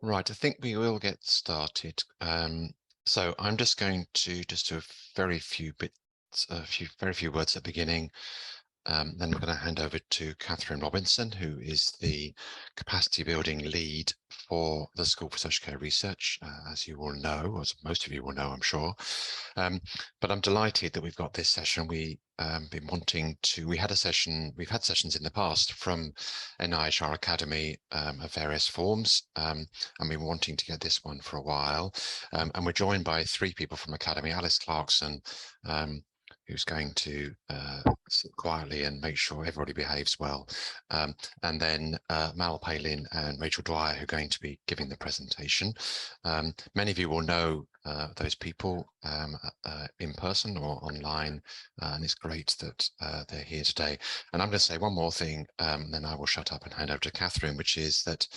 Right, I think we will get started. So I'm just going to just do a very few bits, very few words at the beginning. Then we're going to hand over to Catherine Robinson, who is the capacity building lead for the School for Social Care Research, as you all know, as most of you will know, I'm sure. But I'm delighted that we've got this session. We been wanting to, we've had sessions in the past from NIHR Academy of various forms, and we've been wanting to get this one for a while. And we're joined by three people from Academy: Alice Clarkson, who's going to sit quietly and make sure everybody behaves well. And then Mal, Palin and Rachel Dwyer, who are going to be giving the presentation. Many of you will know those people in person or online, and it's great that they're here today. And I'm going to say one more thing, then I will shut up and hand over to Catherine, which is that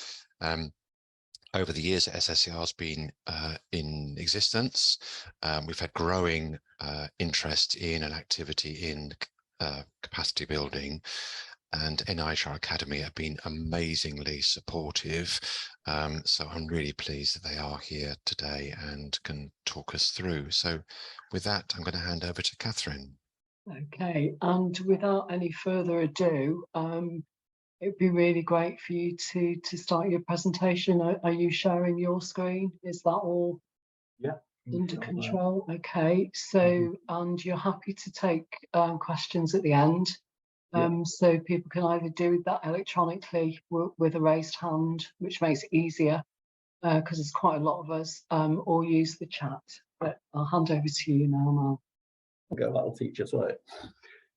over the years that SSCR has been in existence, we've had growing interest in and activity in capacity building, and NIHR Academy have been amazingly supportive. So I'm really pleased that they are here today and can talk us through. So with that, I'm going to hand over to Catherine. Okay, and without any further ado, it'd be really great for you to start your presentation. Are you sharing your screen? Is that all under control? Okay, so and you're happy to take questions at the end. So people can either do that electronically with a raised hand, which makes it easier because there's quite a lot of us, or use the chat. But I'll hand over to you now, Mal. Okay, that'll teach us, right?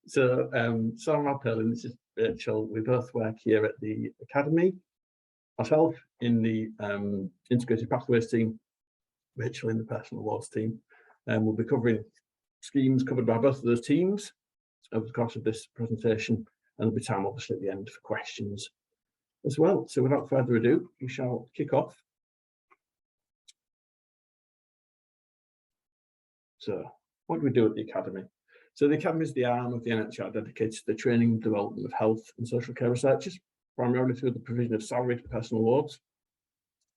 So, I'm Palin, this is Rachel. We both work here at the Academy. Myself in the Integrated Pathways team, Rachel in the Personal Awards team. We'll be covering schemes covered by both of those teams over the course of this presentation, and there'll be time obviously at the end for questions as well. So without further ado, we shall kick off. So what do we do at the Academy? So the Academy is the arm of the NIHR dedicated to the training and development of health and social care researchers, primarily through the provision of salaried personal awards.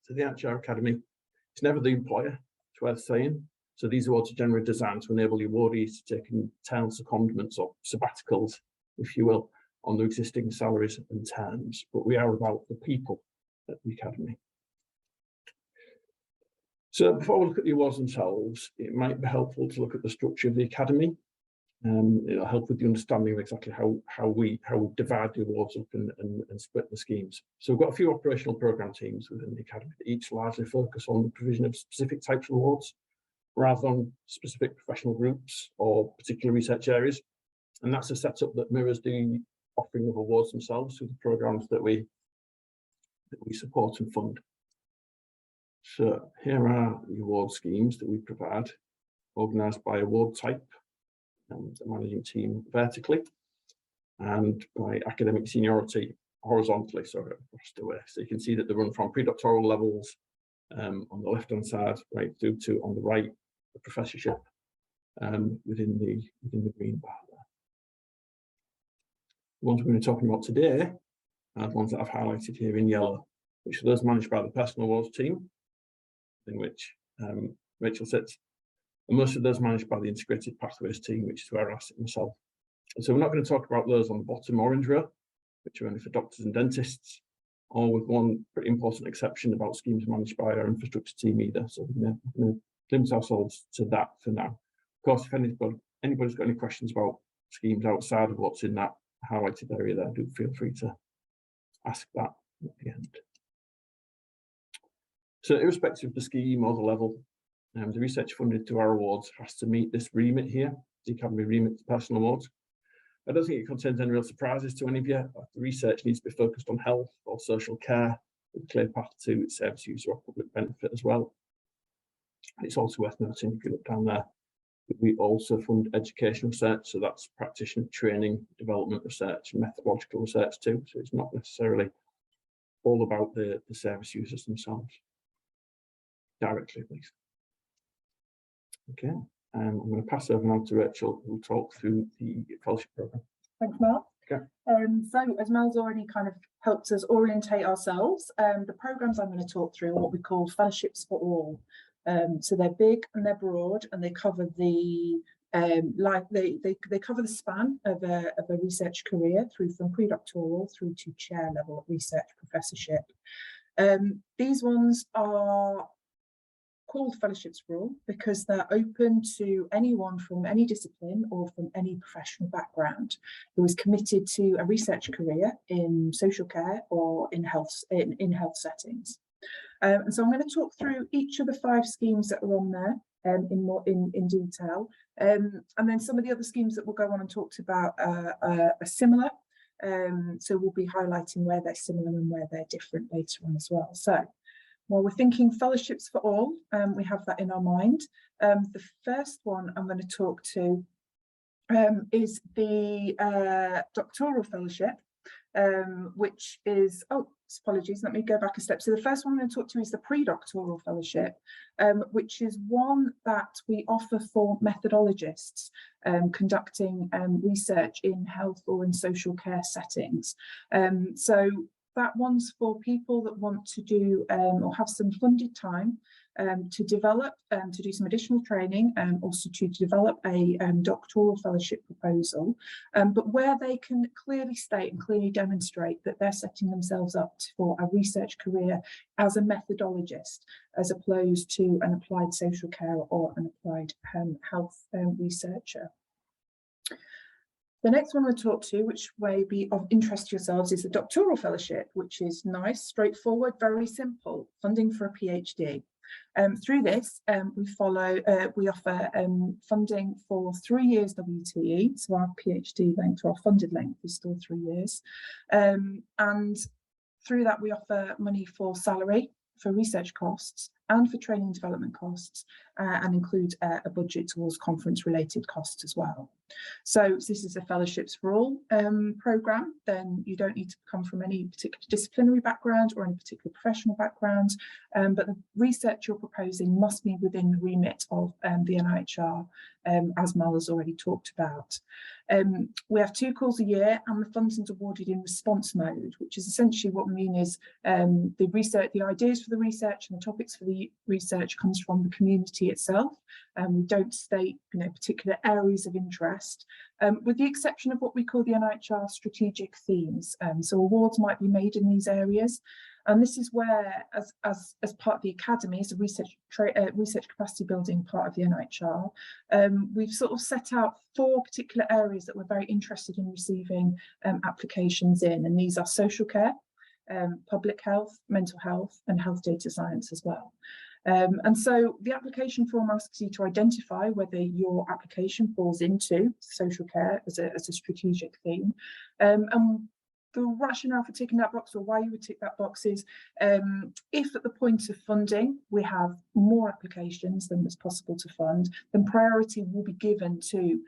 So the NIHR Academy is never the employer, it's worth saying. So these awards are generally designed to enable the awardees to take internal secondments or sabbaticals, if you will, on their existing salaries and terms. But we are about the people at the Academy. So before we look at the awards themselves, it might be helpful to look at the structure of the Academy. It'll help with the understanding of exactly how we divide the awards up and split the schemes. So we've got a few operational programme teams within the Academy that each largely focus on the provision of specific types of awards, rather than specific professional groups or particular research areas. And that's a setup that mirrors the offering of awards themselves through the programmes that we support and fund. So here are the award schemes that we provide, organised by award type, the managing team vertically, and by academic seniority horizontally, so across the way. So you can see that they run from pre-doctoral levels on the left-hand side, right through to, on the right, the professorship within the green bar there. The ones we're going to be talking about today are the ones that I've highlighted here in yellow, which are those managed by the Personal Awards team, in which Rachel sits, and most of those managed by the Integrated Pathways team, which is where I sit myself. And so we're not going to talk about those on the bottom orange row, which are only for doctors and dentists, or with one pretty important exception about schemes managed by our infrastructure team either. So we're going to limit ourselves to that for now. Of course, if anybody's got any questions about schemes outside of what's in that highlighted area there, do feel free to ask that at the end. So irrespective of the scheme or the level, the research funded through our awards has to meet this remit here, the Academy remit to personal awards. I don't think it contains any real surprises to any of you. The research needs to be focused on health or social care with a clear path to service user or public benefit as well. And it's also worth noting, if you look down there, that we also fund education research, so that's practitioner training, development research, and methodological research too. So it's not necessarily all about the service users themselves, directly at least. Okay, I'm going to pass over now to Rachel, who will talk through the fellowship programme. Thanks, Mark. Okay. So as Mel's already kind of helped us orientate ourselves, the programs I'm going to talk through are what we call fellowships for all. So they're big and they're broad, and they cover the they cover the span of a research career from pre-doctoral through to chair level research professorship. These ones are called fellowships for all because they're open to anyone from any discipline or from any professional background who is committed to a research career in social care or in health settings. And so I'm going to talk through each of the 5 schemes that are on there in detail, and then some of the other schemes that we'll go on and talk about are similar. So we'll be highlighting where they're similar and where they're different later on as well. So while we're thinking fellowships for all, we have that in our mind. The first one I'm going to talk to is the doctoral fellowship, which is, apologies, let me go back a step. So the first one I'm going to talk to is the pre-doctoral fellowship, which is one that we offer for methodologists conducting research in health or in social care settings. So that one's for people that want to do or have some funded time to develop, to do some additional training, also to develop a doctoral fellowship proposal, but where they can clearly state and clearly demonstrate that they're setting themselves up for a research career as a methodologist, as opposed to an applied social care or an applied health researcher. The next one we'll talk to, which may be of interest to yourselves, is the doctoral fellowship, which is nice, straightforward, very simple, funding for a PhD. Through this, we offer funding for 3 years WTE, so our PhD length, or our funded length, is still 3 years. And through that, we offer money for salary, for research costs, and for training and development costs, and include a budget towards conference-related costs as well. So this is a Fellowships for All programme. Then you don't need to come from any particular disciplinary background or any particular professional background, but the research you're proposing must be within the remit of the NIHR, as Mal has already talked about. We have 2 calls a year, and the funding is awarded in response mode, which is essentially what we mean is the ideas for the research and the topics for the research comes from the community itself. We don't state particular areas of interest, with the exception of what we call the NIHR strategic themes. So awards might be made in these areas, and this is where, as part of the Academy, as a research capacity building part of the NIHR, we've sort of set out 4 particular areas that we're very interested in receiving applications in, and these are social care, public health, mental health, and health data science as well. And so the application form asks you to identify whether your application falls into social care as a strategic theme. And the rationale for ticking that box, or why you would tick that box, is if at the point of funding we have more applications than was possible to fund, then priority will be given to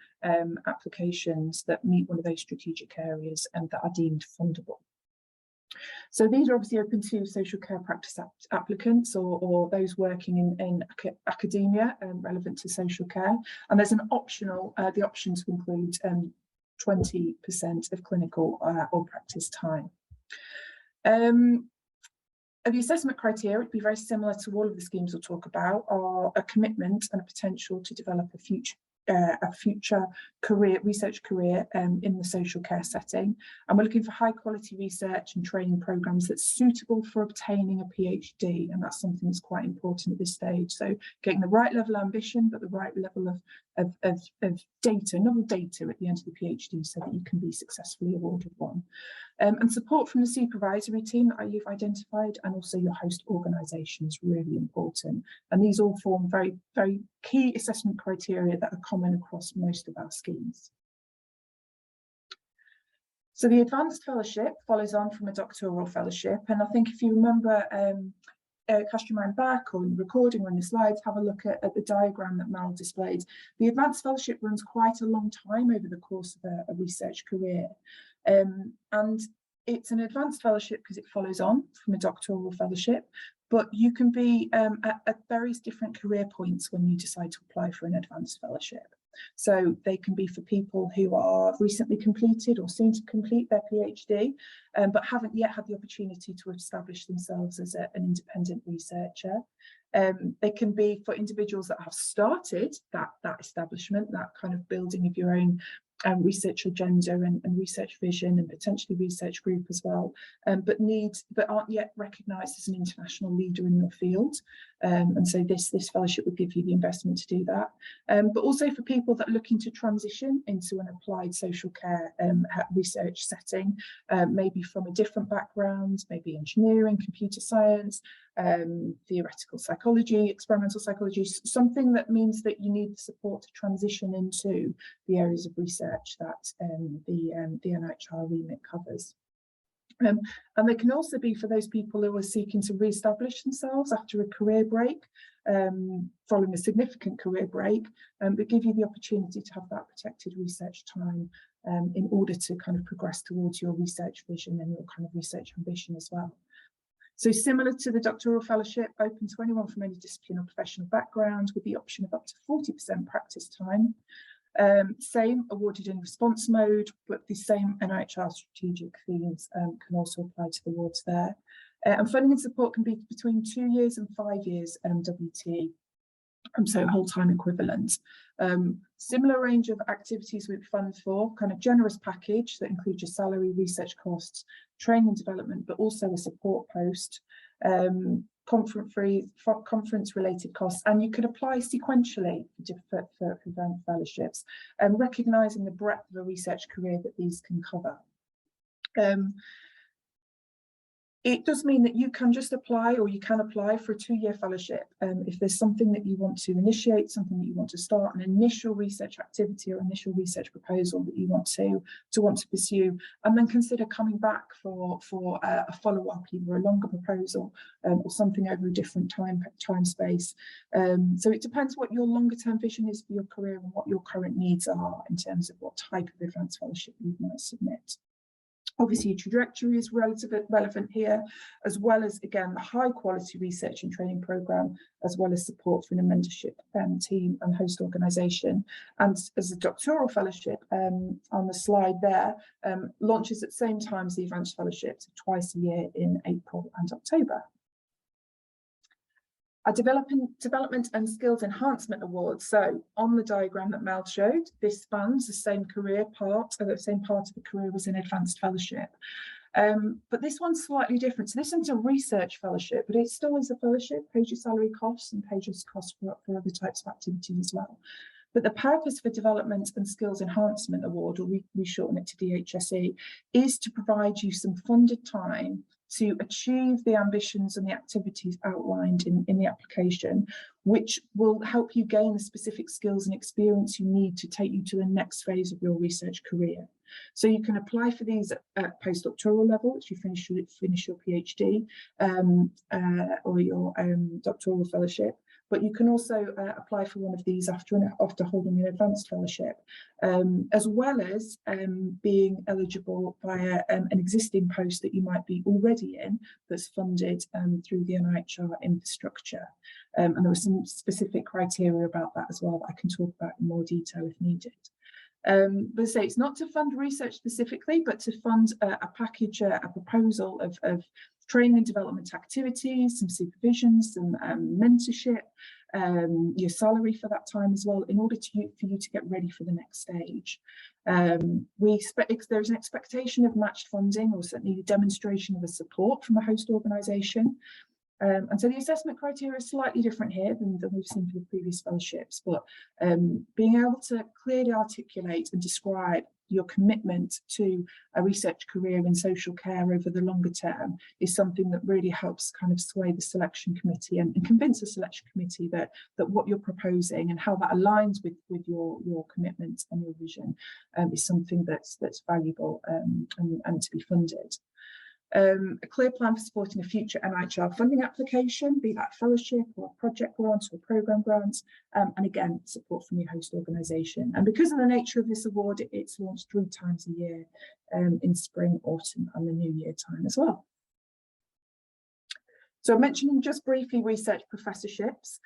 applications that meet one of those strategic areas and that are deemed fundable. So these are obviously open to social care practice applicants or those working in academia relevant to social care. And there's an optional, the option to include 20% of clinical or practice time. The assessment criteria would be very similar to all of the schemes we'll talk about, are a commitment and a potential to develop a future research career in the social care setting, and we're looking for high quality research and training programs that's suitable for obtaining a PhD, and that's something that's quite important at this stage. So getting the right level of ambition, but the right level of data, novel data at the end of the PhD, so that you can be successfully awarded one. And support from the supervisory team that you've identified, and also your host organisation, is really important. And these all form very, very key assessment criteria that are common across most of our schemes. So the advanced fellowship follows on from a doctoral fellowship, and I think if you remember, cast your mind back or in the recording or in the slides, have a look at the diagram that Mal displayed. The advanced fellowship runs quite a long time over the course of a research career. And it's an advanced fellowship because it follows on from a doctoral fellowship, but you can be at various different career points when you decide to apply for an advanced fellowship. So they can be for people who are recently completed or soon to complete their PhD, but haven't yet had the opportunity to establish themselves as an independent researcher. They can be for individuals that have started that establishment, that kind of building of your own research agenda and research vision, and potentially research group as well, but aren't yet recognised as an international leader in your field. And so this fellowship would give you the investment to do that. But also for people that are looking to transition into an applied social care research setting, maybe from a different background, maybe engineering, computer science, theoretical psychology, experimental psychology, something that means that you need the support to transition into the areas of research that the NIHR remit covers. And they can also be for those people who are seeking to re-establish themselves after a career break, following a significant career break, but give you the opportunity to have that protected research time in order to kind of progress towards your research vision and your kind of research ambition as well. So similar to the doctoral fellowship, open to anyone from any discipline or professional background, with the option of up to 40% practice time. Same awarded in response mode, but the same NIHR strategic themes can also apply to the awards there. And funding and support can be between 2 years and 5 years MWT, so whole-time equivalent. Similar range of activities we fund for, kind of generous package that includes your salary, research costs, training and development, but also a support post, conference-related costs, and you could apply sequentially for fellowships, and recognising the breadth of a research career that these can cover. It does mean that you can just apply, or you can apply for a 2-year fellowship if there's something that you want to initiate, something that you want to start, an initial research activity or initial research proposal that you want to pursue, and then consider coming back for a follow-up, either a longer proposal or something over a different time space. So it depends what your longer term vision is for your career and what your current needs are in terms of what type of advanced fellowship you might submit. Obviously, your trajectory is relevant here, as well as, again, the high quality research and training programme, as well as support from a mentorship team and host organisation. And as a doctoral fellowship on the slide there, launches at the same time as the advanced fellowships, twice a year in April and October. A development and skills enhancement award. So on the diagram that Mel showed, this spans the same part of the career as an advanced fellowship. But this one's slightly different. So this isn't a research fellowship, but it still is a fellowship, pays your salary costs and pays your costs for other types of activities as well. But the purpose for Development and Skills Enhancement Award, or we shorten it to DHSE, is to provide you some funded time to achieve the ambitions and the activities outlined in the application, which will help you gain the specific skills and experience you need to take you to the next phase of your research career. So you can apply for these at postdoctoral level, if you finish your PhD or your doctoral fellowship. But you can also apply for one of these after holding an advanced fellowship, as well as being eligible via an existing post that you might be already in that's funded through the NIHR infrastructure. And there are some specific criteria about that as well that I can talk about in more detail if needed. But say it's not to fund research specifically, but to fund a package, a proposal of training and development activities, some supervision, some mentorship, your salary for that time as well, in order for you to get ready for the next stage. There's an expectation of matched funding, or certainly a demonstration of a support from a host organisation. And so the assessment criteria is slightly different here than we've seen for the previous fellowships, but being able to clearly articulate and describe your commitment to a research career in social care over the longer term is something that really helps kind of sway the selection committee and convince the selection committee that what you're proposing and how that aligns with your commitment and your vision is something that's valuable and to be funded. A clear plan for supporting a future NIHR funding application, be that fellowship or a project grant or programme grant, and again, support from your host organisation. And because of the nature of this award, it's launched 3 times a year in spring, autumn and the new year time as well. So mentioning just briefly research professorships,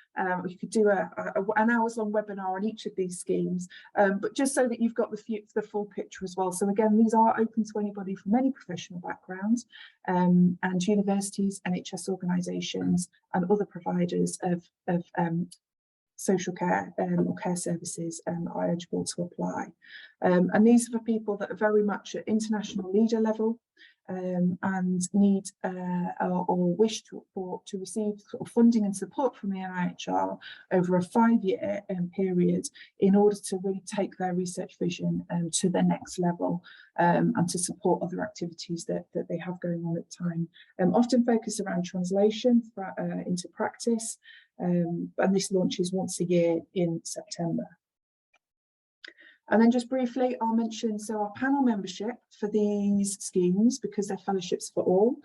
we could do an hours-long webinar on each of these schemes, but just so that you've got the full picture as well. So again, these are open to anybody from any professional backgrounds, and universities, NHS organisations and other providers of social care or care services are eligible to apply. And these are for people that are very much at international leader level, and need or wish to receive sort of funding and support from the NIHR over a 5-year period in order to really take their research vision to the next level, and to support other activities that they have going on at the time. Often focused around translation into practice, and this launches once a year in September. And then just briefly, I'll mention, so our panel membership for these schemes, because they're fellowships for all,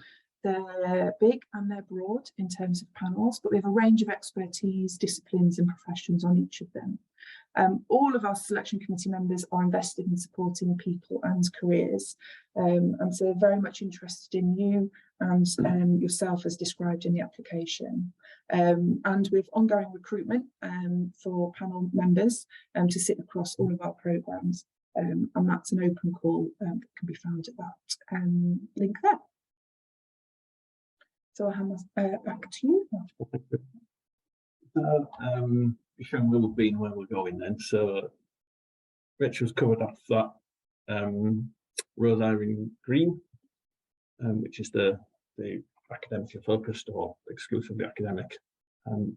they're big and they're broad in terms of panels, but we have a range of expertise, disciplines and professions on each of them. All of our selection committee members are invested in supporting people and careers, and so very much interested in you and yourself as described in the application. And with ongoing recruitment for panel members to sit across all of our programmes, and that's an open call that can be found at that link there. So I'll hand back to you. You show a little bit where we're going then. So Rachel's covered off that row there in green, which is the academically focused or exclusively academic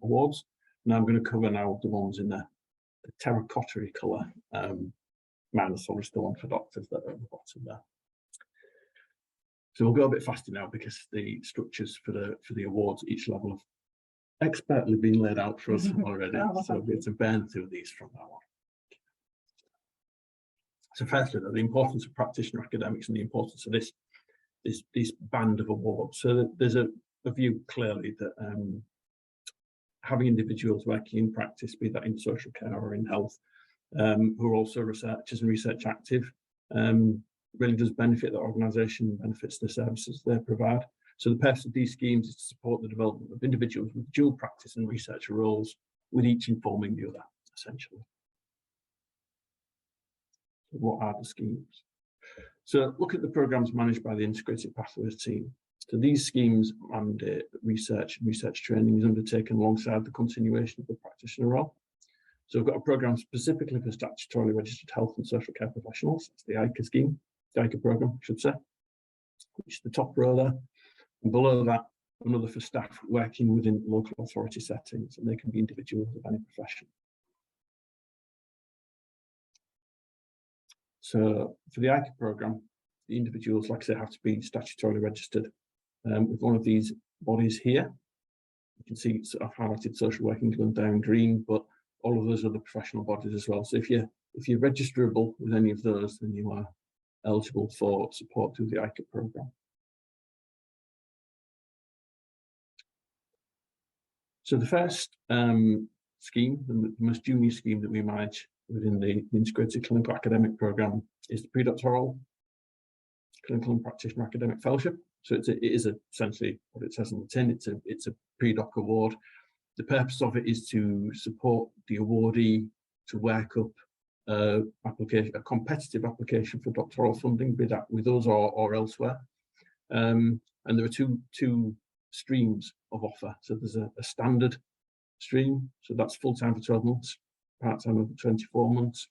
awards. Now I'm going to cover now the ones in the terracotta colour, minus obviously the one for doctors that are at the bottom there. So we'll go a bit faster now because the structures for the awards at each level have expertly been laid out for us already. So we'll to burn through these from now on. So firstly, the importance of practitioner academics and the importance of this band of awards. So there's a view clearly that having individuals working in practice, be that in social care or in health, who are also researchers and research active, really does benefit the organisation, benefits the services they provide. So the purpose of these schemes is to support the development of individuals with dual practice and researcher roles, with each informing the other, essentially. So what are the schemes? So look at the programmes managed by the Integrated Pathways team. So these schemes mandate research and research training is undertaken alongside the continuation of the practitioner role. So we've got a programme specifically for statutorily registered health and social care professionals. That's the NIHR scheme, the NIHR programme, I should say, which is the top row there. And below that, another for staff working within local authority settings, and they can be individuals of any profession. So for the NIHR programme, the individuals, like I say, have to be statutorily registered with one of these bodies here. You can see I've highlighted social work England down green, but all of those other professional bodies as well. So if you're registerable with any of those, then you are eligible for support through the NIHR programme. So the first scheme, the most junior scheme that we manage within the Integrated Clinical Academic Programme is the Predoctoral Clinical and Practitioner Academic Fellowship. So it is essentially what it says on the tin. It's a pre-doc award. The purpose of it is to support the awardee to work up a competitive application for doctoral funding, be that with us or elsewhere. And there are two streams of offer. So there's a standard stream, so that's full-time for 12 months, part-time over 24 months,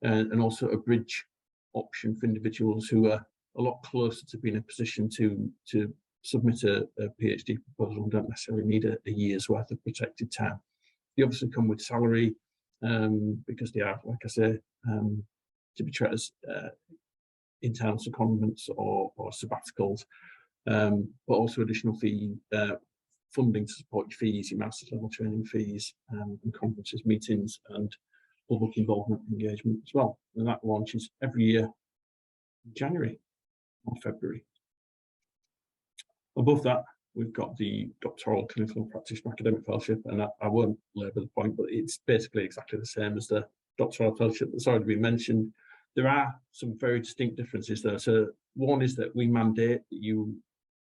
and also a bridge option for individuals who are a lot closer to being in a position to submit a PhD proposal and don't necessarily need a year's worth of protected time. They obviously come with salary because they are, like I say, to be treated as internal secondments or sabbaticals, but also additional funding to support your fees, your master's level training fees, and conferences, meetings, and public involvement and engagement as well. And that launches every year in January or February. Above that, we've got the Doctoral Clinical and Practitioner Academic Fellowship, and I won't labour the point, but it's basically exactly the same as the Doctoral Fellowship that's already been mentioned. There are some very distinct differences there. So one is that we mandate that you,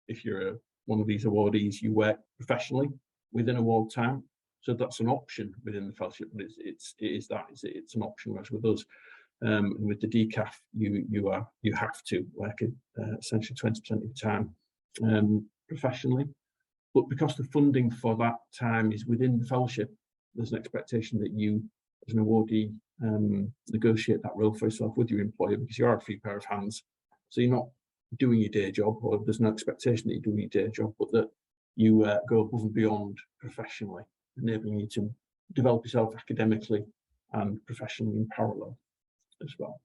if you're one of these awardees, you work professionally within award time. So that's an option within the fellowship, but it's an option. Whereas with us, and with the DCAF, you have to work essentially 20% of your time professionally. But because the funding for that time is within the fellowship, there's an expectation that you, as an awardee, negotiate that role for yourself with your employer, because you are a free pair of hands. So you're not doing your day job, or there's no expectation that you're doing your day job, but that you go above and beyond professionally, enabling you to develop yourself academically and professionally in parallel as well.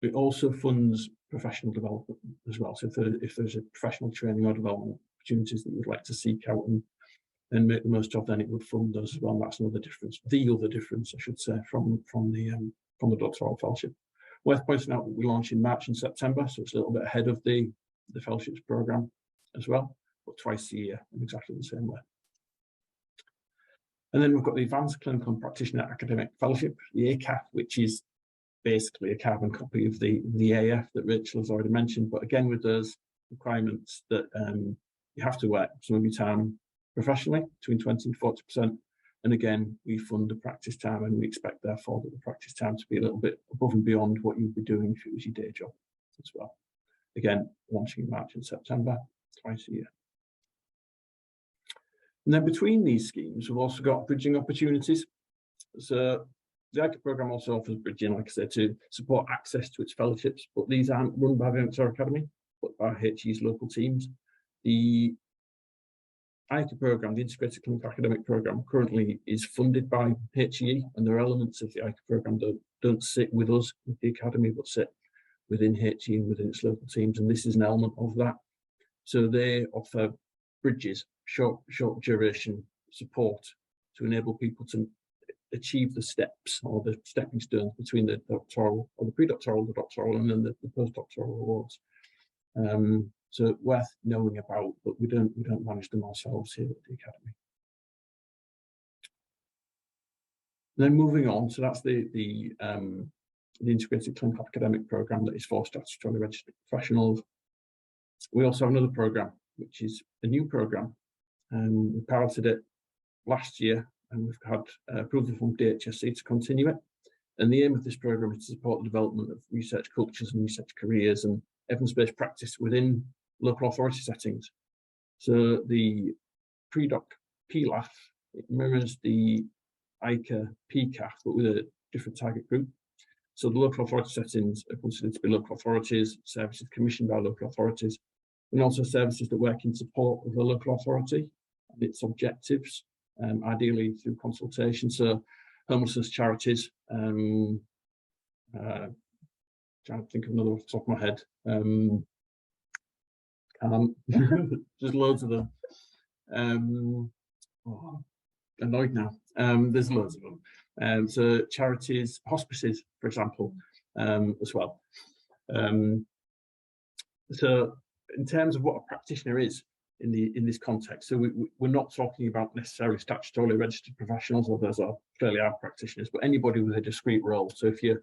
It also funds professional development as well. So if there's a professional training or development opportunities that you'd like to seek out and make the most of, then it would fund those as well. And that's another difference, the other difference, I should say, from the doctoral fellowship. Worth pointing out that we launch in March and September, so it's a little bit ahead of the fellowships programme as well, but twice a year in exactly the same way. And then we've got the Advanced Clinical and Practitioner Academic Fellowship, the ACAF, which is basically a carbon copy of the AF that Rachel has already mentioned, but again with those requirements that you have to work some of your time professionally, between 20 and 40%. And again, we fund the practice time, and we expect therefore that the practice time to be a little bit above and beyond what you'd be doing if it was your day job as well. Again, launching in March and September, twice a year. And then between these schemes, we've also got bridging opportunities. So the ICA programme also offers bridging, like I said, to support access to its fellowships, but these aren't run by the NIHR Academy, but by HE's local teams. The ICA programme, the Integrated Clinical Academic Programme, currently is funded by HE, and there are elements of the ICA programme that don't sit with us, with the Academy, but sit within HE and within its local teams, and this is an element of that. So they offer bridges, short duration support to enable people to achieve the steps or the stepping stones between the doctoral or the pre-doctoral, the doctoral, and then the postdoctoral awards. So worth knowing about, but we don't manage them ourselves here at the Academy. Then moving on, so that's the Integrated Clinical Academic Programme that is for statutorily registered professionals. We also have another programme, which is a new programme. We piloted it last year, and we've had approval from DHSC to continue it. And the aim of this programme is to support the development of research cultures and research careers and evidence-based practice within local authority settings. So the pre-doc PLAF, it mirrors the ICA PCAF, but with a different target group. So the local authority settings are considered to be local authorities, services commissioned by local authorities, and also services that work in support of the local authority and its objectives, ideally through consultation. So homelessness charities, trying to think of another off the top of my head. There's loads of them. Annoyed now. There's loads of them. So charities, hospices, for example, as well. So in terms of what a practitioner is in this context, so we're not talking about necessarily statutorily registered professionals, or those are clearly our practitioners, but anybody with a discrete role. So if you're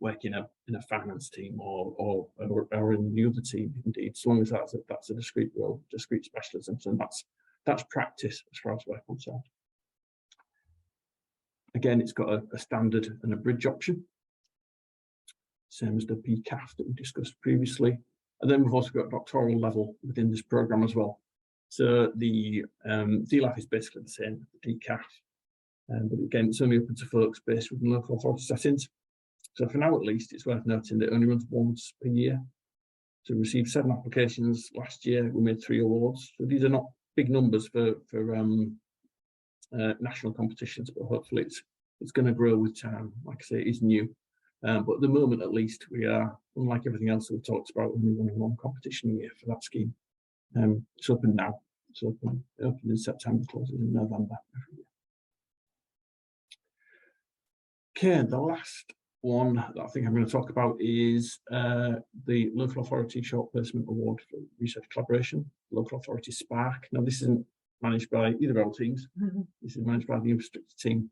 working in a finance team or in the other team, indeed, as long as that's a discrete role, discrete specialism, and that's practice as far as we're concerned. Again, it's got a standard and a bridge option, same as the PCAF that we discussed previously. And then we've also got doctoral level within this programme as well. So the DLAF is basically the same as the DCAF, but again, it's only open to folks based within local authority settings. So for now, at least, it's worth noting that it only runs once per year. So we received 7 applications last year. We made 3 awards. So these are not big numbers for national competitions, but hopefully it's going to grow with time. Like I say, it is new. But at the moment, at least, we are, unlike everything else that we've talked about, only running 1 competition a year for that scheme. It's open now. It's open in September, closes in November every year. Okay, the last one that I think I'm going to talk about is the Local Authority Short Placement Award for Research Collaboration, Local Authority Spark. Now, this isn't managed by either of our teams. This is managed by the infrastructure team.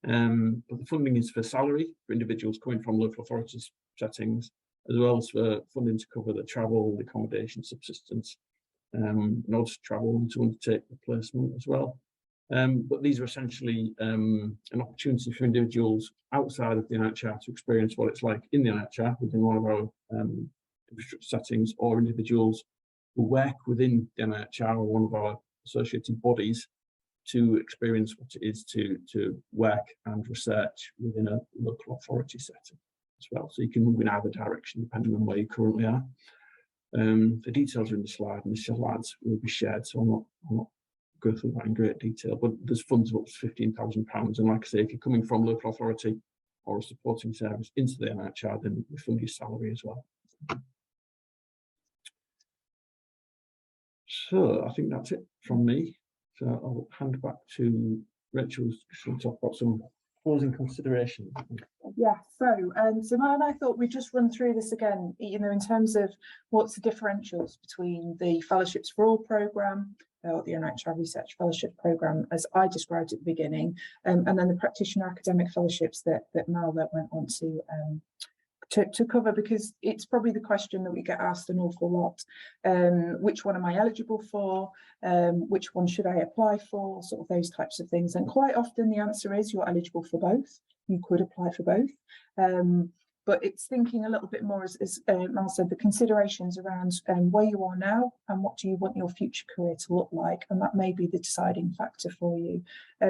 But the funding is for salary for individuals coming from local authorities settings, as well as for funding to cover the travel, the accommodation, subsistence, in order to travel and to undertake the placement as well. But these are essentially an opportunity for individuals outside of the NIHR to experience what it's like in the NIHR within one of our infrastructure settings, or individuals who work within the NIHR or one of our associated bodies to experience what it is to work and research within a local authority setting as well. So you can move in either direction depending on where you currently are. The details are in the slide, and the slides will be shared, so I'll not go through that in great detail, but there's funds of up to £15,000, and like I say, if you're coming from local authority or a supporting service into the NIHR, then we fund your salary as well. So I think that's it from me. So I'll hand back to Rachel to talk about some closing considerations. Yeah, so Mal and I thought we'd just run through this again, you know, in terms of what's the differentials between the Fellowships for All programme, or the NIHR Research Fellowship programme, as I described at the beginning, and then the practitioner academic fellowships that Mal went on to cover, because it's probably the question that we get asked an awful lot. Which one am I eligible for? Which one should I apply for? Sort of those types of things. And quite often the answer is you're eligible for both. You could apply for both. But it's thinking a little bit more, as Mal said, the considerations around where you are now and what do you want your future career to look like, and that may be the deciding factor for you.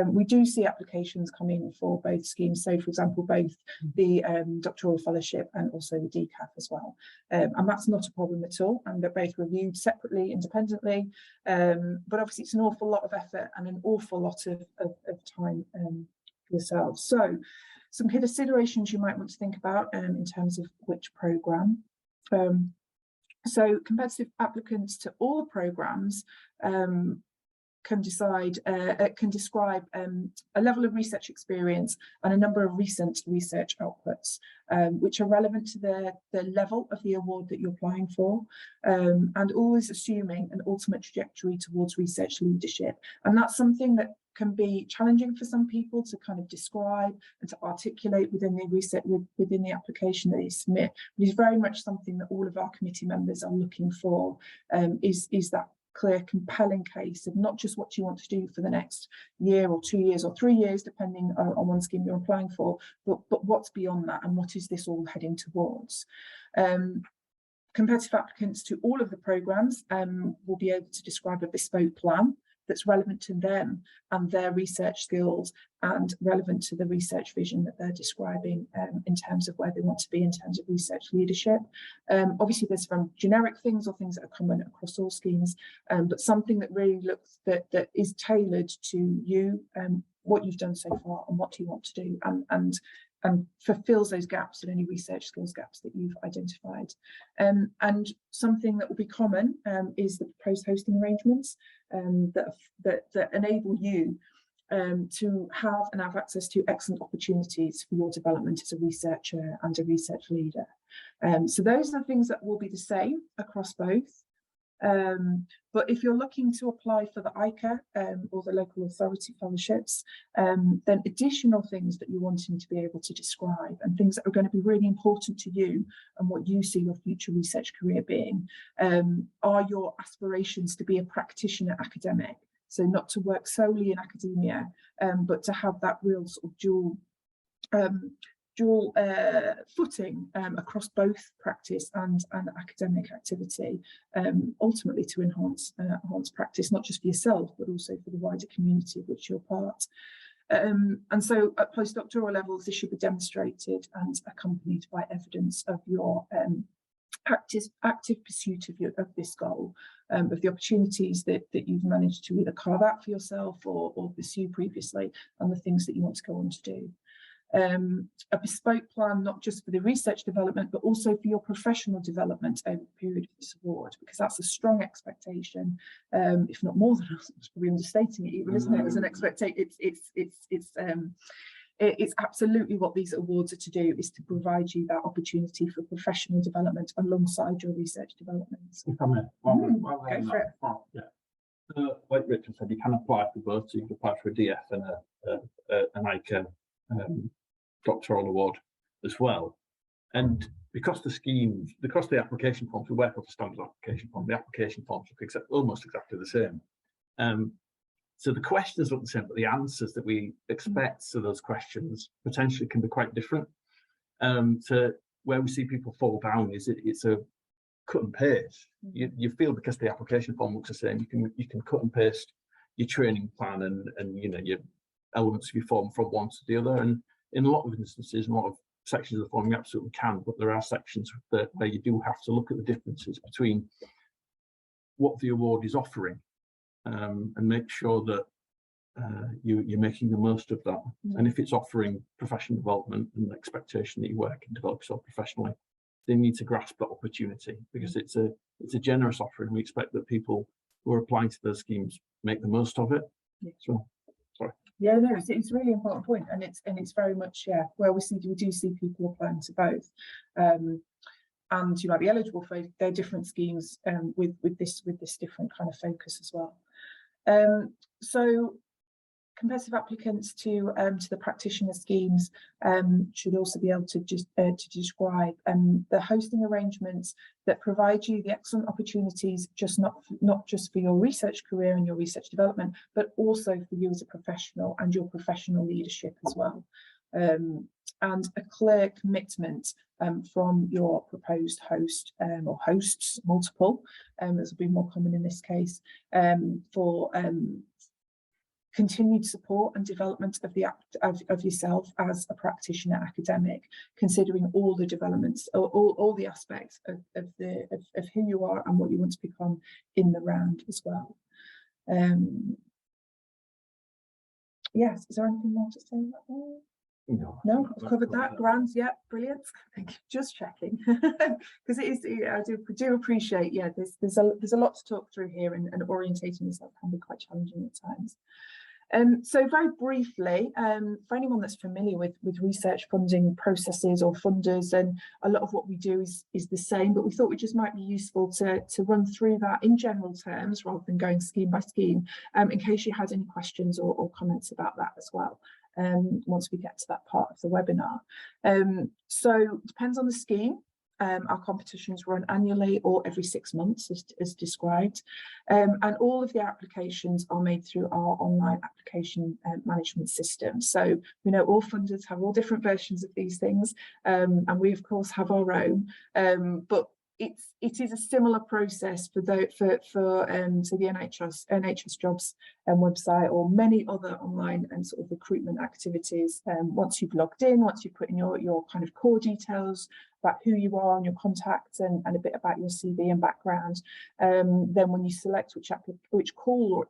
We do see applications come in for both schemes, so for example, both the doctoral fellowship and also the DCAF as well. And that's not a problem at all, and they're both reviewed separately, independently, but obviously it's an awful lot of effort and an awful lot of time for yourselves. So some considerations you might want to think about in terms of which programme. So competitive applicants to all the programmes can describe a level of research experience and a number of recent research outputs, which are relevant to the level of the award that you're applying for, and always assuming an ultimate trajectory towards research leadership. And that's something that can be challenging for some people to kind of describe and to articulate within the research, within the application that they submit. It is very much something that all of our committee members are looking for, is that clear, compelling case of not just what you want to do for the next year or 2 years or 3 years, depending on one scheme you're applying for, but what's beyond that, and what is this all heading towards. Competitive applicants to all of the programmes will be able to describe a bespoke plan that's relevant to them and their research skills, and relevant to the research vision that they're describing in terms of where they want to be in terms of research leadership. Obviously there's some generic things or things that are common across all schemes, but something that really looks that is tailored to you, what you've done so far and what you want to do, and fulfills those gaps and any research skills gaps that you've identified. And something that will be common is the proposed hosting arrangements that enable you to have access to excellent opportunities for your development as a researcher and a research leader. So those are the things that will be the same across both. But if you're looking to apply for the ICA or the local authority fellowships, then additional things that you're wanting to be able to describe, and things that are going to be really important to you and what you see your future research career being, are your aspirations to be a practitioner academic. So not to work solely in academia, but to have that real sort of dual footing across both practice and academic activity, ultimately to enhance practice, not just for yourself, but also for the wider community of which you're part. And so at postdoctoral levels, this should be demonstrated and accompanied by evidence of your active pursuit of this goal, of the opportunities that you've managed to either carve out for yourself or pursue previously, and the things that you want to go on to do. A bespoke plan, not just for the research development, but also for your professional development over the period of this award, because that's a strong expectation, if not more than us. It's probably understating it even, isn't it? As an expectation, it's absolutely what these awards are to do, is to provide you that opportunity for professional development alongside your research development. If I may, Go for it. Yeah. Like Richard said, you can apply for both. So you can apply for a DF and an ICA doctoral award as well. And because the application forms, we work off a standard application form, the application forms look almost exactly the same. So the questions look the same, but the answers that we expect to those questions potentially can be quite different. To where we see people fall down is it's a cut and paste. You feel because the application form looks the same, you can cut and paste your training plan and your elements of your form from one to the other. And in a lot of instances, in a lot of sections of the form, you absolutely can, but there are sections where you do have to look at the differences between what the award is offering and make sure that you're making the most of that. And if it's offering professional development and the expectation that you work and develop yourself professionally, they need to grasp that opportunity, because it's a generous offer, and we expect that people who are applying to those schemes make the most of it. So, sorry. Yeah, no, it's a really important point, and it's very much where we do see people applying to both, and you might be eligible for their different schemes with this different kind of focus as well. So competitive applicants to the practitioner schemes should also be able to describe the hosting arrangements that provide you the excellent opportunities, not just for your research career and your research development, but also for you as a professional and your professional leadership as well. And a clear commitment from your proposed host or hosts, multiple, as will be more common in this case, for continued support and development of yourself as a practitioner academic, considering all the developments, all the aspects of who you are and what you want to become in the round as well. Yes, is there anything more to say about that? No, I've covered that. Grand, yeah, brilliant. Thank you. Just checking, because it is. I do appreciate. Yeah, there's a lot to talk through here, and orientating yourself can be quite challenging at times. So very briefly, for anyone that's familiar with research funding processes or funders, and a lot of what we do is the same, but we thought it just might be useful to run through that in general terms rather than going scheme by scheme, in case you had any questions or comments about that as well. Once we get to that part of the webinar. So it depends on the scheme. Our competitions run annually or every 6 months as described, and all of the applications are made through our online application management system. So we know all funders have all different versions of these things, and we of course have our own, but it is a similar process for the NHS Jobs website or many other online and sort of recruitment activities. Once you've logged in, once you've put in your kind of core details about who you are and your contacts and a bit about your CV and background, then when you select which call or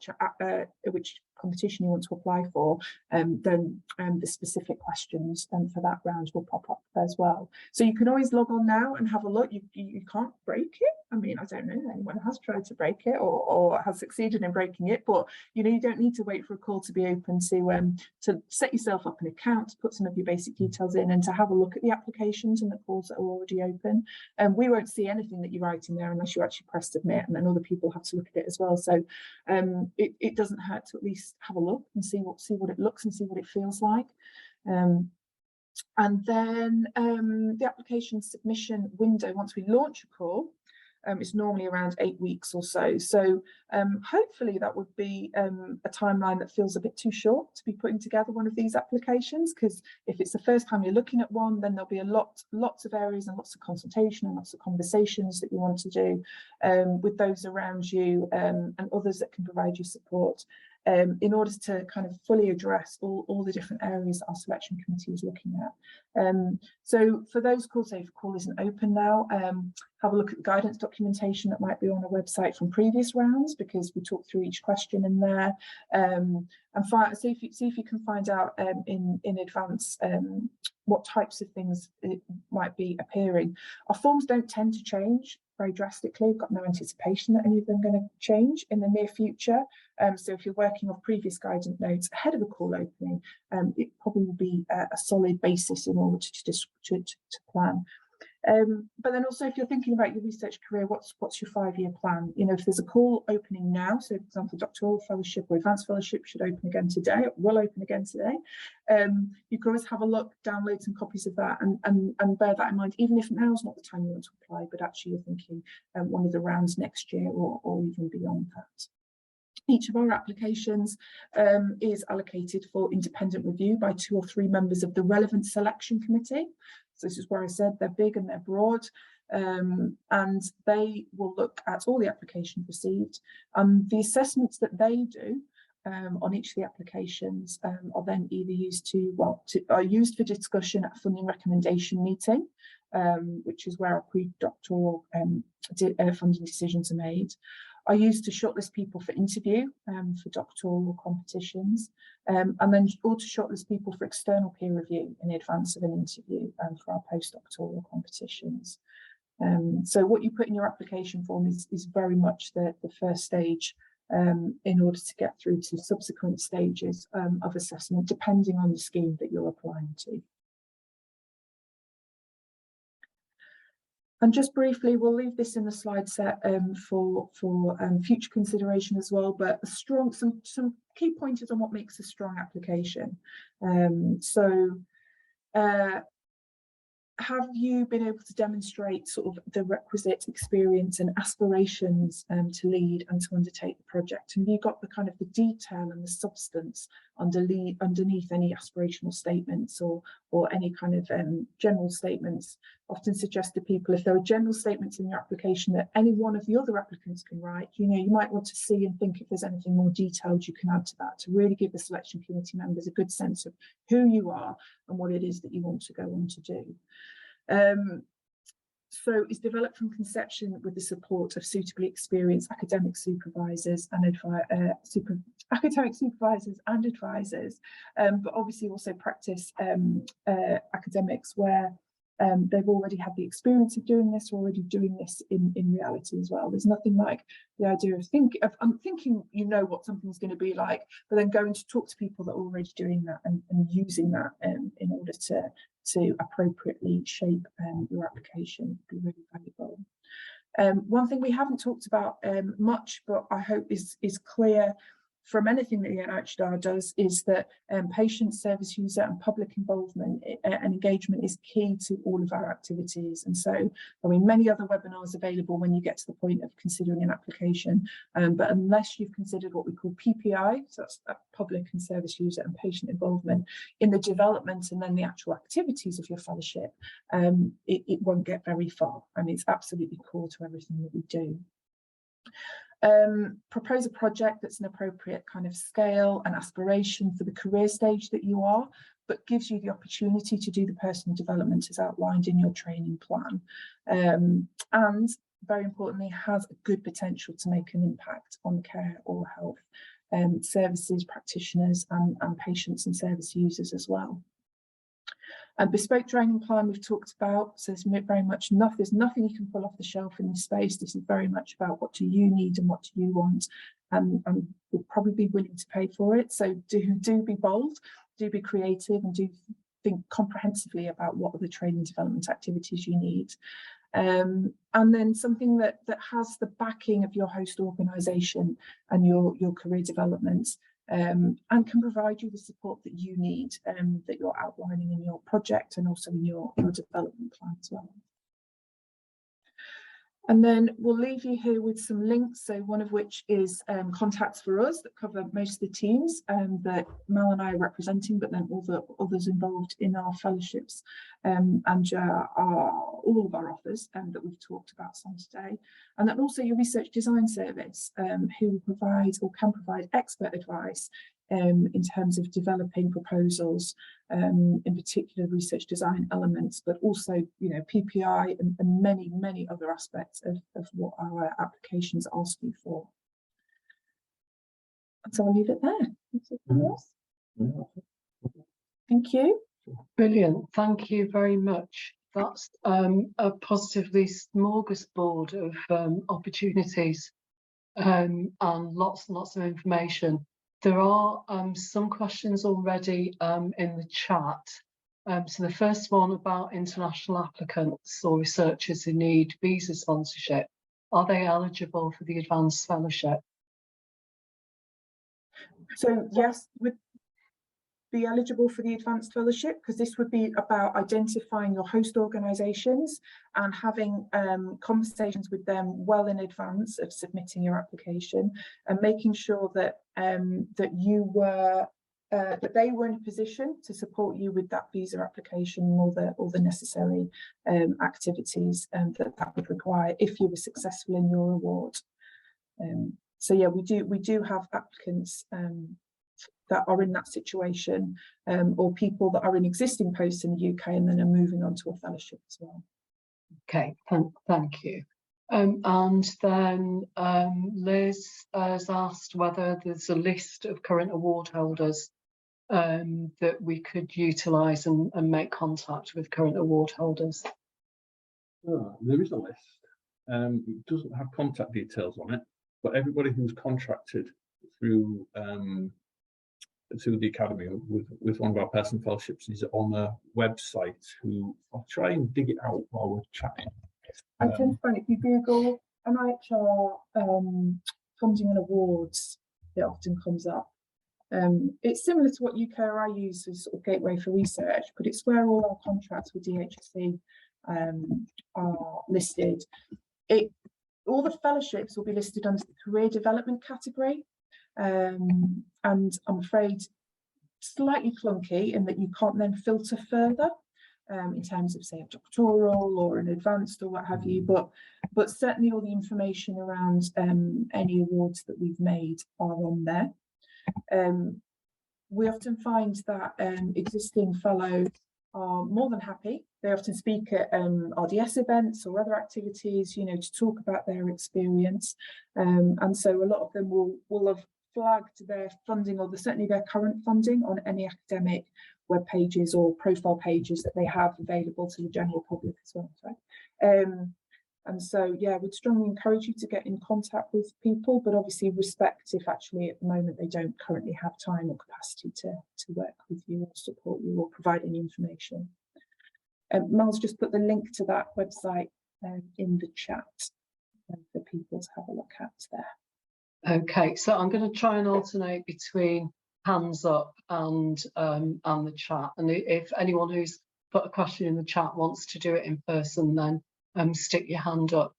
which competition you want to apply for, then the specific questions for that round will pop up as well. So you can always log on now and have a look. You can't break it. I mean, I don't know anyone has tried to break it or has succeeded in breaking it, but you don't need to wait for a call to be open to set yourself up an account, to put some of your basic details in, and to have a look at the applications and the calls that are already open. And we won't see anything that you write in there unless you actually press submit, and then other people have to look at it as well. So it doesn't hurt to at least have a look and see what it looks and see what it feels like. And then the application submission window, once we launch a call, it's normally around 8 weeks or so. So hopefully that would be a timeline that feels a bit too short to be putting together one of these applications, because if it's the first time you're looking at one, then there'll be lots of areas and lots of consultation and lots of conversations that you want to do with those around you and others that can provide you support. In order to kind of fully address all the different areas that our selection committee is looking at. So for those calls, say if a call isn't open now, have a look at the guidance documentation that might be on a website from previous rounds, because we talk through each question in there, and see if you can find out in advance what types of things might be appearing. Our forms don't tend to change very drastically. We've got no anticipation that any of them are going to change in the near future. So if you're working off previous guidance notes ahead of a call opening, it probably will be a solid basis in order to plan. But then also, if you're thinking about your research career, what's your 5-year plan? You know, if there's a call opening now, so for example, doctoral fellowship or advanced fellowship should open again today, will open again today. You can always have a look, download some copies of that, and bear that in mind, even if now's not the time you want to apply, but actually you're thinking one of the rounds next year or even beyond that. Each of our applications is allocated for independent review by 2 or 3 members of the relevant selection committee. So this is where I said they're big and they're broad, and they will look at all the applications received. The assessments that they do on each of the applications are then either used are used for discussion at a funding recommendation meeting, which is where our pre-doctoral funding decisions are made. Are used to shortlist people for interview for doctoral competitions, and then or to shortlist people for external peer review in advance of an interview for our postdoctoral competitions. So what you put in your application form is very much the first stage in order to get through to subsequent stages of assessment, depending on the scheme that you're applying to. And just briefly, we'll leave this in the slide set for future consideration as well, but some key pointers on what makes a strong application. Have you been able to demonstrate sort of the requisite experience and aspirations to lead and to undertake the project? And have you got the kind of the detail and the substance underneath any aspirational statements or any kind of general statements? Often suggest to people, if there are general statements in your application that any one of the other applicants can write, you know, you might want to see and think if there's anything more detailed you can add to that to really give the selection committee members a good sense of who you are and what it is that you want to go on to do. So it's developed from conception with the support of suitably experienced academic supervisors and advisors, but obviously also practice academics where they've already had the experience of doing this, in reality as well. There's nothing like the idea of thinking you know what something's going to be like, but then going to talk to people that are already doing that and using that in order to appropriately shape your application would be really valuable. One thing we haven't talked about much, but I hope is clear from anything that the NIHR does, is that patient, service user and public involvement and engagement is key to all of our activities. And so, I mean, many other webinars available when you get to the point of considering an application, but unless you've considered what we call PPI, so that's public and service user and patient involvement in the development and then the actual activities of your fellowship, it won't get very far. I mean, it's absolutely core to everything that we do. Propose a project that's an appropriate kind of scale and aspiration for the career stage that you are, but gives you the opportunity to do the personal development as outlined in your training plan. And very importantly, has a good potential to make an impact on care or health services, practitioners and patients and service users as well. And bespoke training plan we've talked about, so there's very much there's nothing you can pull off the shelf in this space. This is very much about what do you need and what do you want, and we'll probably be willing to pay for it. So do be bold, do be creative, and do think comprehensively about what are the training development activities you need. And then something that has the backing of your host organisation and your career development, and can provide you the support that you need, that you're outlining in your project and also in your development plan as well. And then we'll leave you here with some links, so one of which is contacts for us that cover most of the teams that Mal and I are representing, but then all the others involved in our fellowships and all of our offers that we've talked about some today. And then also your research design service, who provide or can provide expert advice in terms of developing proposals, in particular research design elements, but also, you know, PPI and many other aspects of what our applications ask you for. And so I'll leave it there. Thank you. Brilliant. Thank you very much. That's a positively smorgasbord of opportunities and lots and lots of information. There are some questions already in the chat. So the first one about international applicants or researchers who need visa sponsorship. Are they eligible for the advanced fellowship? So yes, would be eligible for the advanced fellowship, because this would be about identifying your host organisations and having conversations with them well in advance of submitting your application, and making sure that that they were in a position to support you with that visa application and all the necessary activities that would require if you were successful in your award. So yeah, we do have applicants that are in that situation, or people that are in existing posts in the UK and then are moving on to a fellowship as well. Okay, thank you. And then Liz has asked whether there's a list of current award holders that we could utilise and make contact with current award holders. There is a list. It doesn't have contact details on it, but everybody who's contracted through the Academy with one of our personal fellowships is on a website. Who I'll try and dig it out while we're chatting. I tend to find if you Google NIHR funding and awards, it often comes up. It's similar to what UKRI use as sort of gateway for research, but it's where all our contracts with DHSC are listed. All the fellowships will be listed under the career development category, and I'm afraid slightly clunky in that you can't then filter further in terms of, say, a doctoral or an advanced or what have you, but certainly all the information around any awards that we've made are on there. We often find that existing fellows are more than happy. They often speak at RDS events or other activities, you know, to talk about their experience, and so a lot of them will have flagged their funding, or certainly their current funding, on any academic web pages or profile pages that they have available to the general public as well. And so, yeah, we'd strongly encourage you to get in contact with people, but obviously respect if actually at the moment they don't currently have time or capacity to work with you or support you or provide any information. Mel's just put the link to that website in the chat for people to have a look at there. Okay, so I'm going to try and alternate between hands up and the chat. And if anyone who's put a question in the chat wants to do it in person, then stick your hand up.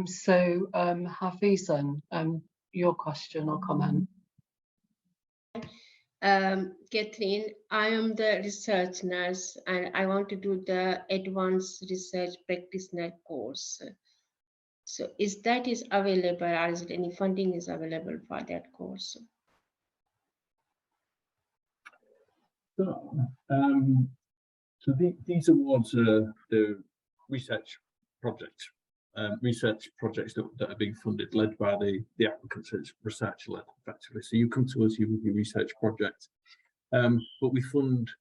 So Hafizan, your question or comment. Catherine, I am the research nurse and I want to do the advanced research practitioner course. So is available, or is it any funding is available for that course? So these awards are the research projects that are being funded, led by the applicants. It's research led effectively. So you come to us, you with your research project, but we fund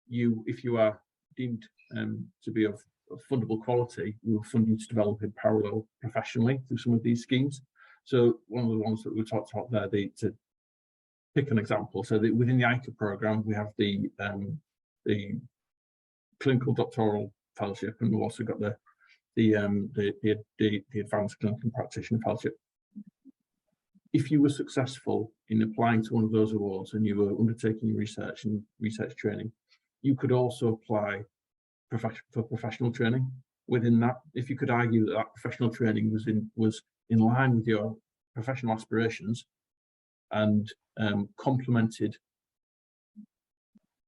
you if you are deemed to be of fundable quality. We will fund you to develop in parallel professionally through some of these schemes. So one of the ones that we talked about there, to pick an example. So within the NIHR program, we have the clinical doctoral fellowship, and we've also got the advanced clinical practitioner fellowship. If you were successful in applying to one of those awards and you were undertaking research and research training, you could also apply for professional training within that. If you could argue that professional training was in line with your professional aspirations and complemented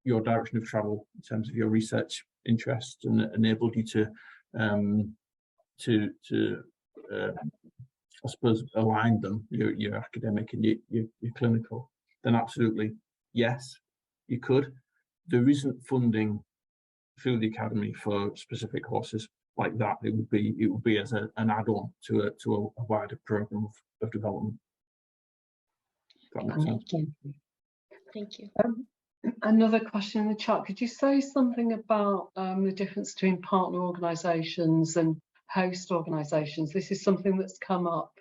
your direction of travel in terms of your research interests and enabled you to I suppose align them, your academic and your clinical, then absolutely yes, you could. There isn't funding through the Academy for specific courses like that. It would be as an add-on to a wider program of development. If that makes sense. Thank you. Another question in the chat. Could you say something about the difference between partner organisations and host organisations? This is something that's come up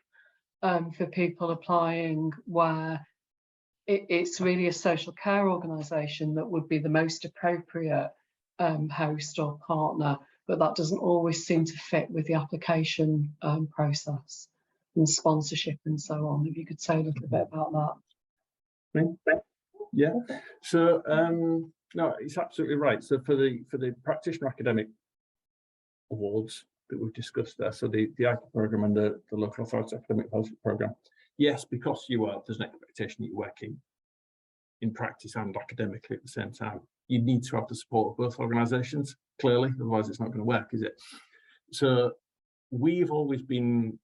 for people applying where it's really a social care organisation that would be the most appropriate host or partner, but that doesn't always seem to fit with the application process and sponsorship and so on. If you could say a little bit about that. Yeah, so no, it's absolutely right. So for the practitioner academic awards that we've discussed there, so the IPA program and the local authority academic fellowship program, yes, because there's an expectation that you're working in practice and academically at the same time, you need to have the support of both organisations, clearly, otherwise it's not going to work, is it? So we've always been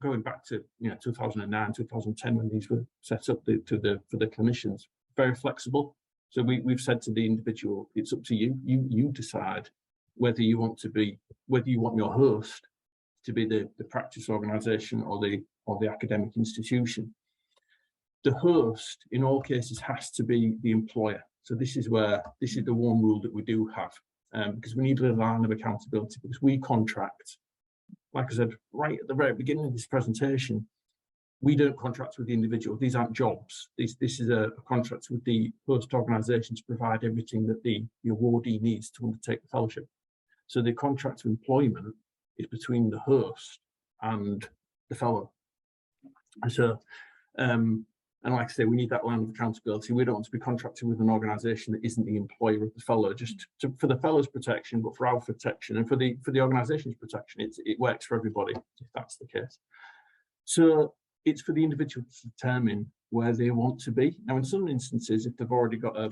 going back to 2009, 2010 when these were set up for the clinicians, very flexible. So we've said to the individual, it's up to you. You decide whether you want your host to be the practice organisation or the academic institution. The host in all cases has to be the employer. So this is the one rule that we do have, because we need a line of accountability, because we contract, like I said right at the very beginning of this presentation, we don't contract with the individual. These aren't jobs. This is a contract with the host organisation to provide everything that the awardee needs to undertake the fellowship. So the contract of employment is between the host and the fellow. So, and like I say, we need that line of accountability. We don't want to be contracted with an organisation that isn't the employer of the fellow, just for the fellow's protection, but for our protection and for the organisation's protection. It works for everybody if that's the case. So it's for the individual to determine where they want to be. Now, in some instances, if they've already got a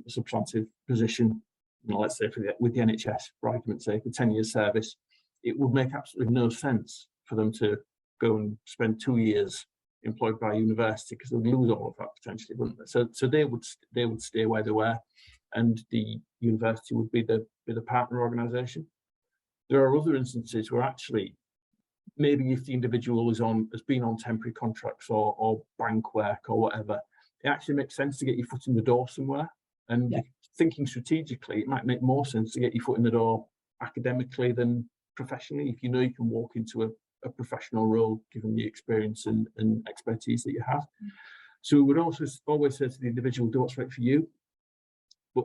substantive position, let's say with the NHS, for argument's sake, with 10 years service, it would make absolutely no sense for them to go and spend 2 years employed by a university, because they'd lose all of that potentially, wouldn't they? So they would stay where they were, and the university would be the partner organisation. There are other instances where actually, maybe if the individual has been on temporary contracts or bank work or whatever, it actually makes sense to get your foot in the door somewhere. And thinking strategically, it might make more sense to get your foot in the door academically than professionally, if you know you can walk into a professional role given the experience and expertise that you have. So we would also always say to the individual, do what's right for you. But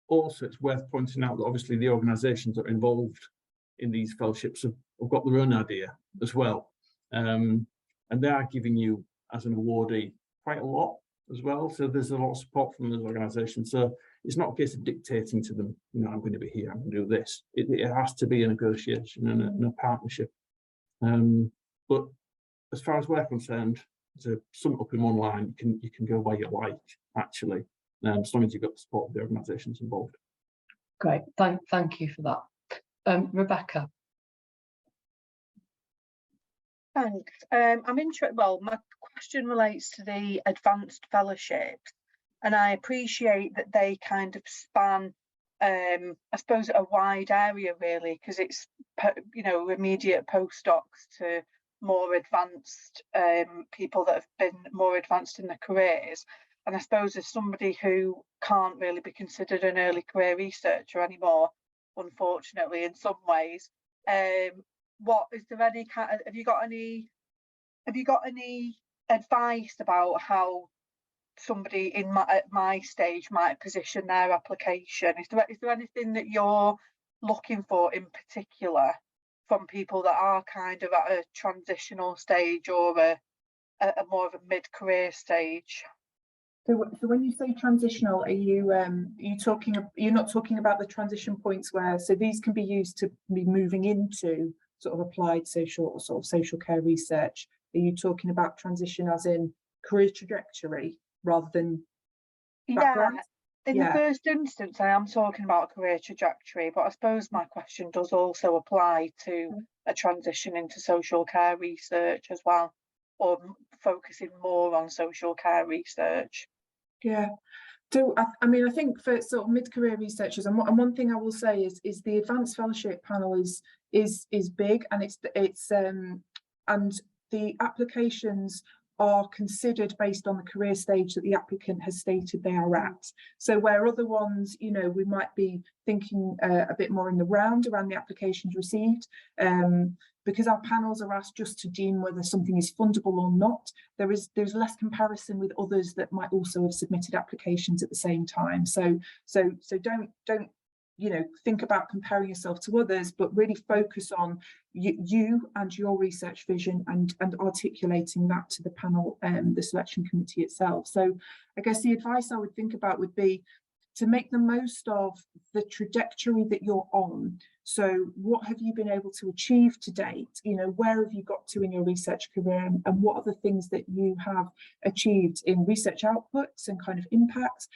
also it's worth pointing out that obviously the organisations that are involved in these fellowships have got their own idea as well. And they are giving you, as an awardee, quite a lot as well. So there's a lot of support from those organisations. So it's not a case of dictating to them, I'm going to be here, I'm going to do this. It has to be a negotiation and a partnership. But as far as we're concerned, to sum it up in one line, you can go where you like, actually, as long as you've got the support of the organisations involved. Great, thank you for that. Rebecca. Thanks. I'm interested. Well, my question relates to the advanced fellowships, and I appreciate that they kind of span, I suppose, a wide area really, because it's immediate postdocs to more advanced people that have been more advanced in their careers. And I suppose as somebody who can't really be considered an early career researcher anymore, unfortunately, in some ways, what is there any kind of, have you got any advice about how somebody at my stage might position their application? Is there anything that you're looking for in particular from people that are kind of at a transitional stage or a more of a mid-career stage? So when you say transitional, are you you're not talking about the transition points where, so these can be used to be moving into sort of applied social or sort of social care research? Are you talking about transition as in career trajectory rather than background? In the first instance, I am talking about a career trajectory, but I suppose my question does also apply to a transition into social care research as well, or focusing more on social care research. Yeah. So I mean, I think for sort of mid-career researchers, and one thing I will say is the advanced fellowship panel is big, and it's and the applications are considered based on the career stage that the applicant has stated they are at. So where other ones, we might be thinking a bit more in the round around the applications received, because our panels are asked just to deem whether something is fundable or not. There's less comparison with others that might also have submitted applications at the same time. So don't you know, think about comparing yourself to others, but really focus on you and your research vision, and articulating that to the panel and the selection committee itself. So I guess the advice I would think about would be to make the most of the trajectory that you're on. So what have you been able to achieve to date? You know, where have you got to in your research career, and what are the things that you have achieved in research outputs and kind of impact?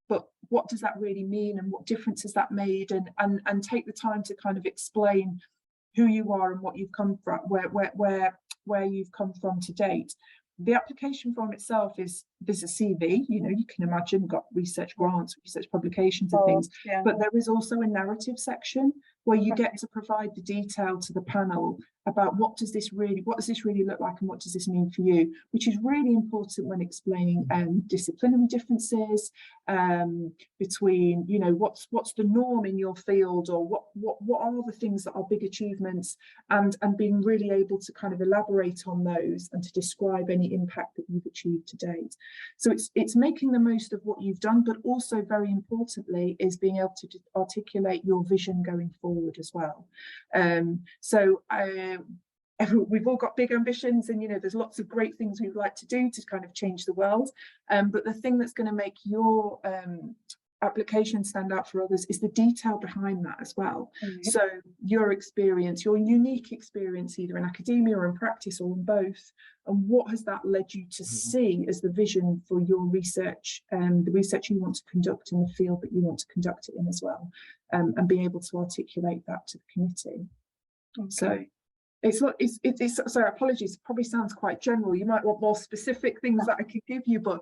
But what does that really mean, and what difference has that made? And take the time to kind of explain who you are and what you've come from, where you've come from to date. The application form itself there's a CV, you know, you can imagine, got research grants, research publications and things, yeah. but there is also a narrative section where you get to provide the detail to the panel about what does this really look like, and what does this mean for you, which is really important when explaining disciplinary differences between, you know, what's the norm in your field, or what are the things that are big achievements, and being really able to kind of elaborate on those and to describe any impact that you've achieved to date. So it's making the most of what you've done, but also very importantly is being able to articulate your vision going forward as well. We've all got big ambitions, and you know, there's lots of great things we'd like to do to kind of change the world, but the thing that's going to make your application stand out for others is the detail behind that as well. So your experience, your unique experience, either in academia or in practice or in both, and what has that led you to see as the vision for your research, the research you want to conduct in the field that you want to conduct it in as well, and be able to articulate that to the committee. So sorry, apologies, it probably sounds quite general. You might want more specific things that I could give you, but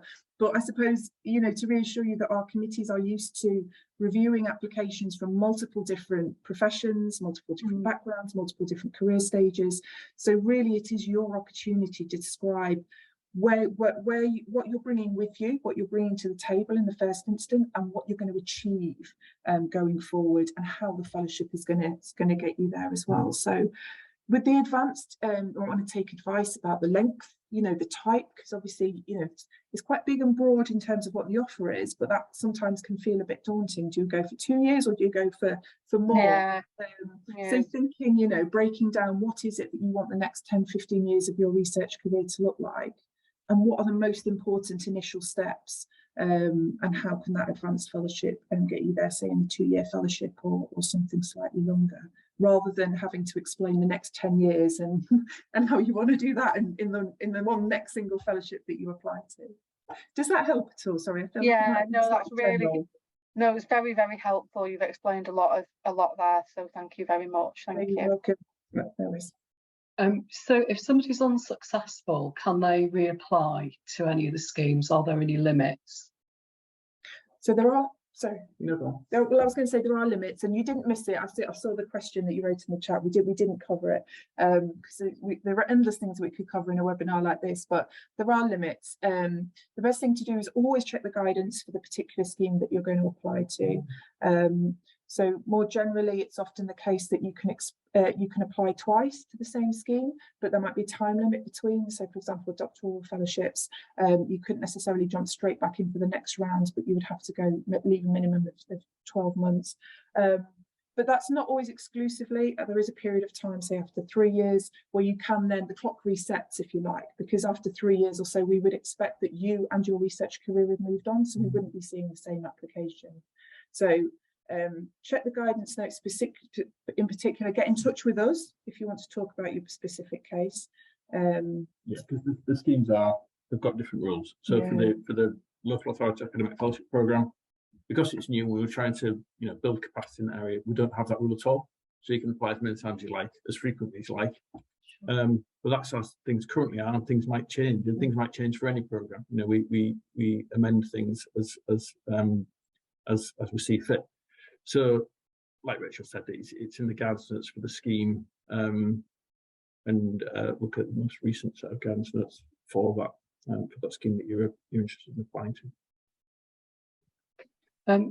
I suppose, you know, to reassure you that our committees are used to reviewing applications from multiple different professions, multiple different backgrounds, multiple different career stages. So really it is your opportunity to describe what you're bringing with you, what you're bringing to the table in the first instance, and what you're going to achieve going forward, and how the fellowship is going to get you there as well. So with the advanced, I want to take advice about the length, you know, the type, because obviously, you know, it's quite big and broad in terms of what the offer is, but that sometimes can feel a bit daunting. Do you go for 2 years, or do you go for more? Yeah. So thinking, you know, breaking down what is it that you want the next 10, 15 years of your research career to look like, and what are the most important initial steps, and how can that advanced fellowship get you there, say in a 2-year fellowship or something slightly longer, rather than having to explain the next 10 years and how you want to do that in the one next single fellowship that you apply to. Does that help at all? Sorry, I feel yeah, no, that's really general. No, it's very, very helpful. You've explained a lot there, so thank you very much. Thank you. You're welcome. No worries. So if somebody's unsuccessful, can they reapply to any of the schemes? Are there any limits? So there are. Sorry, well, I was going to say there are limits, and you didn't miss it. I saw the question that you wrote in the chat. We didn't cover it because there are endless things we could cover in a webinar like this, but there are limits. The best thing to do is always check the guidance for the particular scheme that you're going to apply to. So more generally, it's often the case that you can apply twice to the same scheme, but there might be a time limit between. So, for example, doctoral fellowships, you couldn't necessarily jump straight back in for the next round, but you would have to leave a minimum of 12 months. But that's not always exclusively. There is a period of time, say after 3 years, where you can then, the clock resets, if you like, because after 3 years or so, we would expect that you and your research career have moved on, so we wouldn't be seeing the same application. So check the guidance notes in particular, get in touch with us if you want to talk about your specific case. Yeah, because the schemes they've got different rules. So for the local authority academic fellowship programme, because it's new, we were trying to build capacity in that area. We don't have that rule at all. So you can apply as many times as you like, as frequently as you like. But that's as things currently are, and things might change, and things might change for any programme. We amend things as we see fit. So, like Rachel said, it's in the guidance notes for the scheme, and look at the most recent set of guidance notes for that scheme that you're interested in applying to.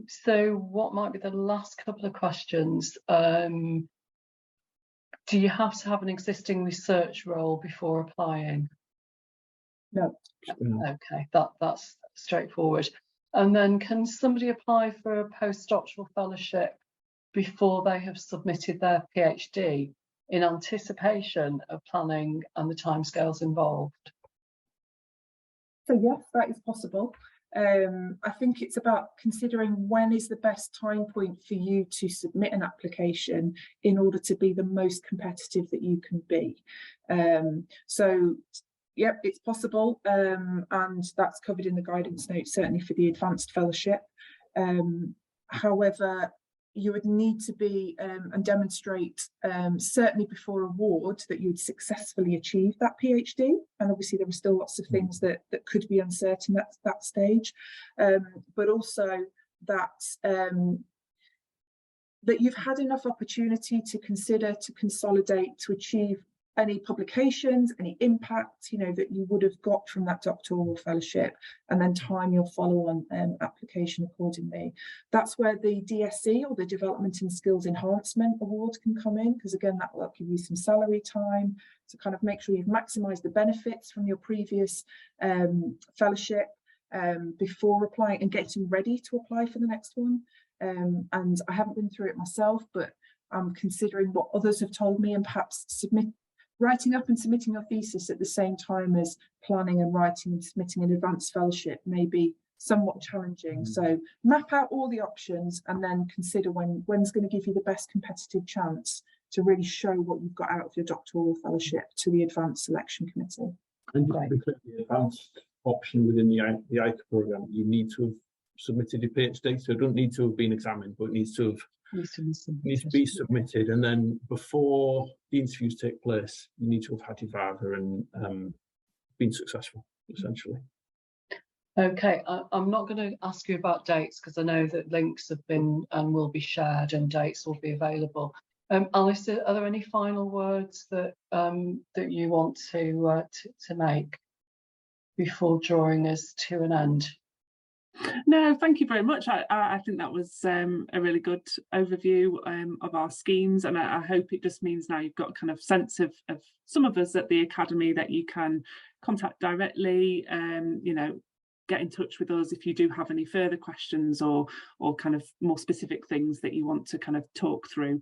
So, what might be the last couple of questions? Do you have to have an existing research role before applying? No. Okay, that's straightforward. And then can somebody apply for a postdoctoral fellowship before they have submitted their PhD in anticipation of planning and the timescales involved? So yes, that is possible. I think it's about considering when is the best time point for you to submit an application in order to be the most competitive that you can be. So yep, it's possible, and that's covered in the guidance note, certainly for the advanced fellowship. However, you would need to be and demonstrate certainly before award that you'd successfully achieved that PhD, and obviously there are still lots of things that could be uncertain at that stage, but also that that you've had enough opportunity to consider, to consolidate, to achieve any publications, any impact, you know, that you would have got from that doctoral fellowship, and then time your follow-on application accordingly. That's where the DSE, or the Development and Skills Enhancement Award, can come in, because again, that will give you some salary time to kind of make sure you've maximised the benefits from your previous fellowship before applying and getting ready to apply for the next one. And I haven't been through it myself, but I'm considering what others have told me, and perhaps writing up and submitting your thesis at the same time as planning and writing and submitting an advanced fellowship may be somewhat challenging. So map out all the options and then consider when's going to give you the best competitive chance to really show what you've got out of your doctoral fellowship to the advanced selection committee. And just to be clear, the advanced option within the NIHR programme, you need to have submitted your PhD, so it doesn't need to have been examined, but it needs to be submitted, and then before the interviews take place, you need to have had your VAVA and been successful, essentially. Okay, I'm not going to ask you about dates because I know that links have been and will be shared and dates will be available. Alice, are there any final words that that you want to make before drawing us to an end? No, thank you very much. I think that was a really good overview of our schemes, and I hope it just means now you've got a kind of sense of some of us at the Academy that you can contact directly, you know, get in touch with us if you do have any further questions or kind of more specific things that you want to kind of talk through.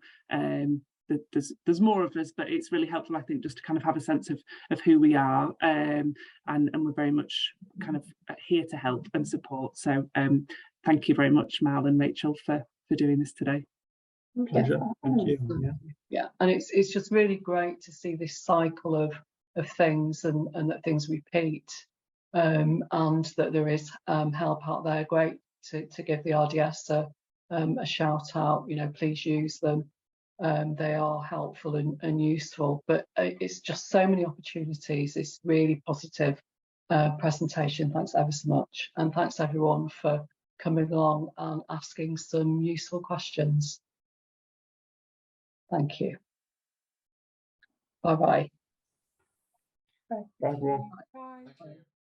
There's more of us, but it's really helpful, I think, just to kind of have a sense of who we are, and we're very much kind of here to help and support. So thank you very much, Mal and Rachel, for doing this today. Pleasure. Thank you. Yeah, and it's just really great to see this cycle of things and that things repeat, and that there is help out there. Great to give the RDS a shout out. You know, please use them. They are helpful and useful, but it's just so many opportunities. It's really positive presentation. Thanks ever so much, and thanks everyone for coming along and asking some useful questions. Thank you. Bye-bye. Bye, everyone. Bye.